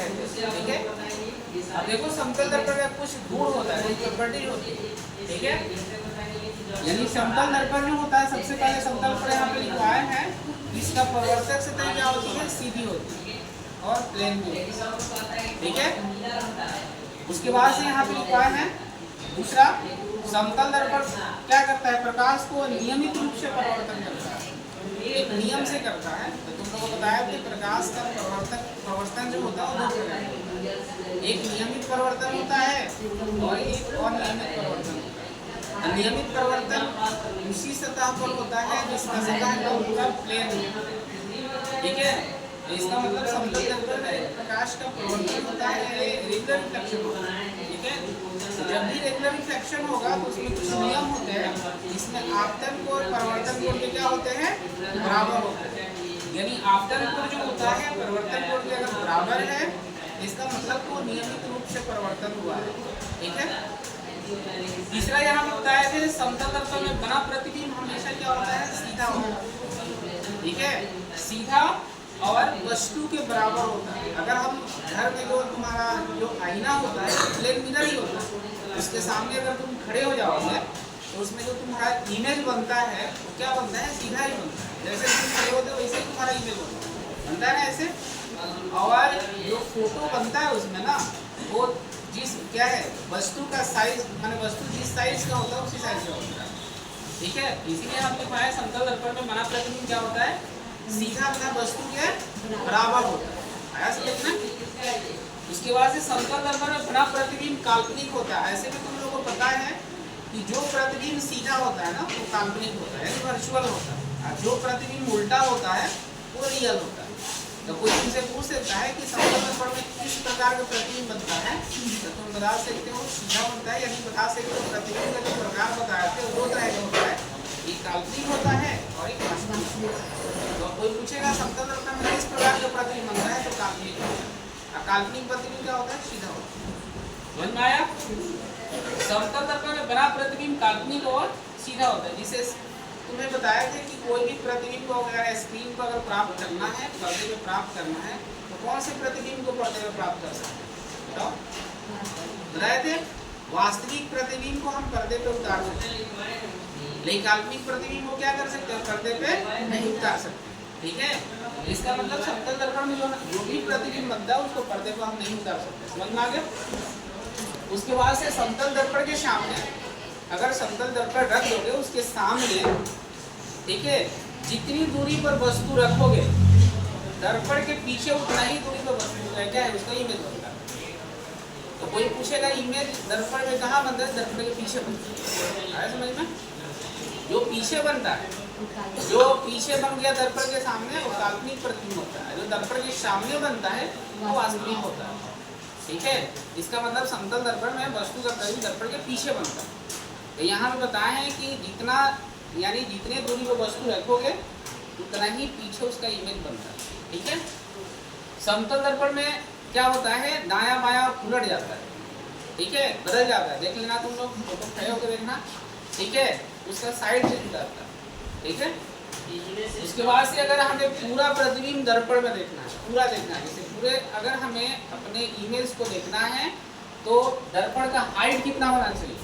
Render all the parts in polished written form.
ठीक है। अब देखो समतल दर्पण में कुछ गुण होता है, कुछ प्रॉपर्टी होती है, ठीक है। यानी समतल दर्पण जो होता है, सबसे पहले समतल दर्पण यहाँ पे लिखवाए हैं, इसका परावर्तक सतह क्या होती है, सीधी होती है और प्लेन भी होती है, ठीक है। उसके बाद से यहाँ पे लिखवाए हैं दूसरा, समतल दर्पण क्या करता है, प्रकाश को नियमित रूप से परावर्तन करता है, एक नियम से करता है। तो तुम लोगों को बताया कि प्रकाश का प्रवर्तन जो होता है वो दो प्रकार है, एक नियमित परिवर्तन होता है और एक अनियमित परिवर्तन होता है। अनियमित परिवर्तन उसी सतह पर होता है जिसका सतह का पूरा प्लेन है, ठीक है। इसका मतलब समतल दर्पण में प्रकाश का परिवर्तन होता है, रेगुलर रिफ्लेक्शन होता है, ठीक है। जब भी रेगुलर रिफ्लेक्शन होगा तो उसमें कुछ नियम होते हैं, इसमें आपतन कोण और परावर्तन कोण के क्या होते हैं, बराबर होते हैं। यानी आपतन कोण जो होता है परिवर्तन कोण के अगर बराबर है, इसका मतलब तो नियमित रूप से परिवर्तन हुआ है, ठीक है। तीसरा यहाँ पे बताया थे, समतल दर्पण में बना प्रतिबिंब हमेशा क्या होता है, सीधा होता है, ठीक है, सीधा और वस्तु के बराबर होता है। अगर हम घर में जो तुम्हारा जो आईना होता है प्लेन मिरर ही होता है, उसके सामने अगर तुम खड़े हो जाओगे तो उसमें जो तुम्हारा इमेज बनता है वो क्या बनता है, सीधा ही बनता है। जैसे तुम खड़े होते हो वैसे तुम्हारा इमेज बनता है ना ऐसे। और जो फोटो बनता है उसमें ना, वो जिस क्या है वस्तु का साइज, माने वस्तु जिस साइज का होता है उसी साइज का होता है, ठीक है। इसीलिए हमने पाया समतल दर्पण में बना प्रतिबिंब क्या होता है, सीधा अपना वस्तु के बराबर होता है, आया समझ में। उसके बाद से समतल दर्पण में बना प्रतिबिंब काल्पनिक होता है। ऐसे में तुम लोगों को पता है कि जो प्रतिबिंब सीधा होता है ना वो काल्पनिक होता है, यानी वर्चुअल होता है, और जो प्रतिबिंब उल्टा होता है वो रियल होता है। तो कोई तुमसे पूछ सकता है कि समतल दर्पण में किस प्रकार का प्रतिबिंब बनता है, तो तुम बता सकते हो सीधा बनता है, यानी बता सकते हो प्रतिबिंब का जो प्रकार बताया थे दो तरह का होता है, एक काल्पनिक होता है और एक वास्तविक। तो कोई पूछेगा समतल दर्पण में किस प्रकार का प्रतिबिंब बनता है, तो काल्पनिक होता है। काल्पनिक प्रतिबिंब क्या होता है, सीधा होता है। समझ में आया। समतल दर्पण में बना प्रतिबिंब काल्पनिक और सीधा होता है। जिसे तुम्हें बताया था कि कोई भी प्रतिबिंब को अगर स्क्रीन पर अगर प्राप्त करना है, पर्दे में प्राप्त करना है, तो कौन से प्रतिबिंब को पर्दे में प्राप्त कर सकते हैं, बताओ। बताए थे वास्तविक प्रतिबिंब को हम पर्दे पे उतार सकते हैं, लेकिन काल्पनिक प्रतिबिंब को क्या कर सकते हैं, पर्दे पे नहीं उतार सकते, ठीक है। इसका मतलब समतल दर्पण में जो भी प्रतिबिंब बनता है उसको पर्दे पर हम नहीं उतार सकते, समझ में आ गया। उसके बाद से समतल दर्पण के सामने अगर समतल दर्पण रख दोगे उसके सामने, ठीक है, जितनी दूरी पर वस्तु रखोगे दर्पण के पीछे उतना ही दूरी पर वस्तु क्या है उसका इमेज बनता है। तो कोई पूछेगा इमेज दर्पण में कहाँ बनता है, दर्पण के पीछे बनता है, आया समझ में। जो पीछे बनता है, जो पीछे बन गया दर्पण के सामने वो काल्पनिक प्रतिबिंब होता है, जो दर्पण के सामने बनता है वो वास्तविक होता है, ठीक है। इसका मतलब समतल दर्पण में वस्तु का प्रतिबिंब दर्पण के पीछे बनता है। तो यहाँ पे बताए हैं कि जितना यानी जितने दूरी पर वस्तु रखोगे उतना ही पीछे उसका इमेज बनता है, ठीक है। समतल दर्पण में क्या होता है, दायां बायां उलट जाता है, ठीक है, बदल जाता है। देख लेना तुम लोग, फोटो खड़े होकर देखना, ठीक है, उसका साइड चेंज करता है, ठीक है। उसके बाद से अगर हमें पूरा प्रतिबिंब दर्पण में देखना है, पूरा देखना है, जैसे पूरे अगर हमें अपने इमेज को देखना है तो दर्पण का हाइट कितना होना चाहिए,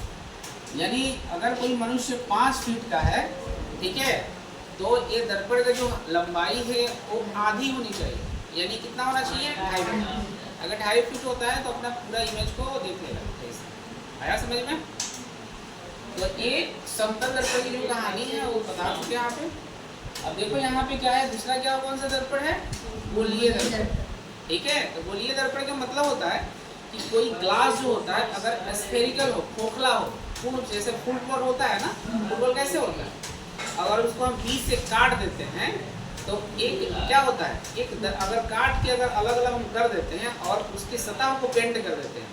यानी अगर कोई मनुष्य 5 फीट का है, ठीक है, तो ये दर्पण का जो लंबाई है वो आधी होनी चाहिए, यानी कितना होना चाहिए, 2.5 फीट। अगर 2.5 फीट होता है तो अपना पूरा इमेज को देख लेगा, आया समझ में। तो एक समतल दर्पण की जो कहानी है वो बता चुके यहाँ पे। अब देखो यहाँ पे क्या है, दूसरा क्या कौन सा दर्पण है, गोलीय दर्पण, ठीक है। तो गोलीय दर्पण का मतलब होता है कि कोई ग्लास जो होता है अगर स्फेरिकल हो, खोखला हो, जैसे फुटबॉल होता है ना, फुटबॉल कैसे होता है, अगर उसको हम बीच से काट देते हैं तो एक क्या होता है, एक अगर काट के अगर अलग अलग हम कर देते हैं और उसकी सतह को पेंट कर देते हैं,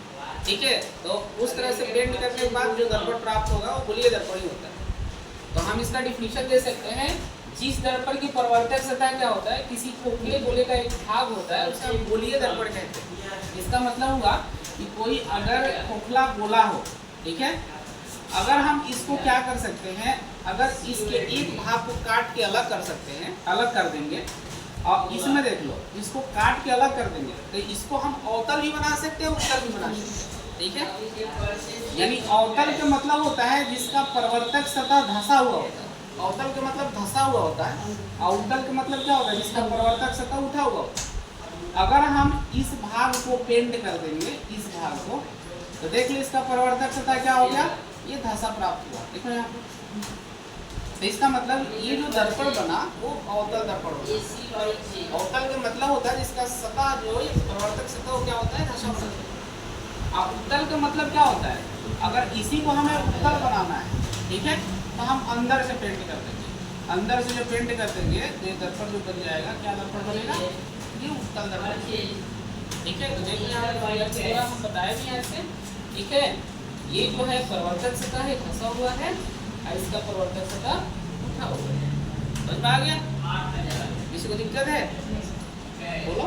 ठीक है, तो उस तरह से पेंट करने के बाद जो दर्पण प्राप्त होगा वो गोलीय दर्पण ही होता है। तो हम इसका डिफिनीशन दे सकते हैं, जिस दर्पण की परावर्तक सतह क्या होता है, किसी खोखले गोले का एक भाग होता है उसका गोलीय दर्पण कहते हैं। इसका मतलब हुआ कि कोई अगर खोखला गोला हो, ठीक है, अगर हम इसको क्या कर सकते हैं, अगर इसके एक भाग को काट के अलग कर सकते हैं, अलग कर देंगे, और इसमें देख लो, इसको काट के अलग कर देंगे तो इसको हम अवतल भी बना सकते हैं, उत्तल भी बना सकते हैं। ठीक है, यानी अवतल का मतलब होता है जिसका प्रवर्तक सतह धंसा हुआ होता है। अवतल का मतलब धंसा हुआ होता है, और उत्तल का मतलब क्या होता है, जिसका प्रवर्तक सतह उठा हुआ होता है। अगर हम इस भाग को पेंट कर देंगे, इस भाग को, तो देख लो इसका प्रवर्तक सतह क्या हो गया, ये धंसा प्राप्त हुआ। देखो यहाँ पे, तो इसका मतलब ये जो दर्पण बना वो अवतल दर्पण होता है। अवतल का मतलब होता है जिसका सतह जो है प्रवर्तक सतह क्या होता है, धंसा होता है। अब उत्तल का मतलब क्या होता है, अगर इसी को हमें उत्तल बनाना है, ठीक है, तो हम अंदर से पेंट कर देंगे। अंदर से जो पेंट कर देंगे तो ये दर्पण जो बन जाएगा, क्या दर्पण बनेगा, ये उत्तल दर्पण। ठीक है, तो देखिए हम बताए भी ऐसे। ठीक है, ये जो है प्रवर्तक सतह है, धंसा हुआ है, और इसका प्रवर्तक सतह उठा हुआ है। समझ में आ गया? किसी को दिक्कत है बोलो।